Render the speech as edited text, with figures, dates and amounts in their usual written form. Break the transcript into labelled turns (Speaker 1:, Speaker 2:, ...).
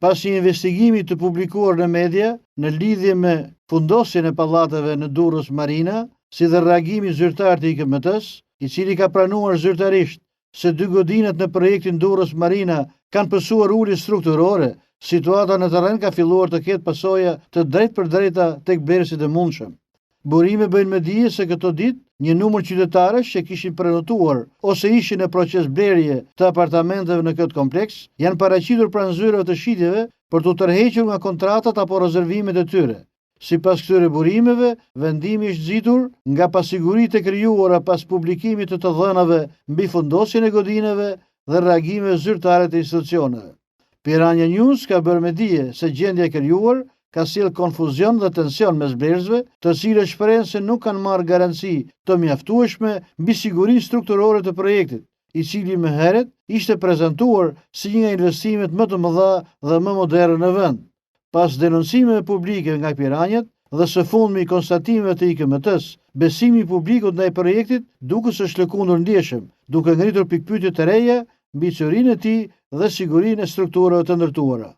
Speaker 1: Pas një investigimi të publikuar në media në lidhje me fundosjen e pallateve në Durrës Marina, si dhe reagimi zyrtar të IKMT-s, i cili ka pranuar zyrtarisht se 2 godinat në projektin Durrës Marina kanë pësuar ulje strukturore, situata në terren ka filluar të ketë pasoja të drejtpërdrejta tek blerësit e mundshëm. Burime bëjnë me dije se këto ditë një numër qytetarësh që kishin prenotuar ose ishin në proces blerje të apartamenteve në këtë kompleks janë paraqitur pranë zyrave të shitjeve për të tërhequr nga kontratat apo rezervimet e tyre. Sipas këtyre burimeve, vendimi është zxitur nga pasiguritë e krijuara pas publikimit të dhënave mbi fundosjen e godinave dhe reagimeve zyrtare të institucioneve. Piranha News ka bërë me dije se gjendja e krijuar ka sjellë konfuzion dhe tension mes blerësve, të cilët shprehen se nuk kanë marrë garanci të mjaftueshme mbi sigurinë strukturore të projektit, i cili më herët ishte prezantuar si një nga investimet më të mëdha dhe më moderne në vend. Pas denoncimeve publike nga piranjat dhe së fundmi konstatimeve të IKMT-s, besimi i publikut ndaj projektit duket se është lëkundur ndjeshëm, duke ngritur pikpyetje të reja mbi çërinë e tij dhe sigurinë e strukturave të ndërtuara.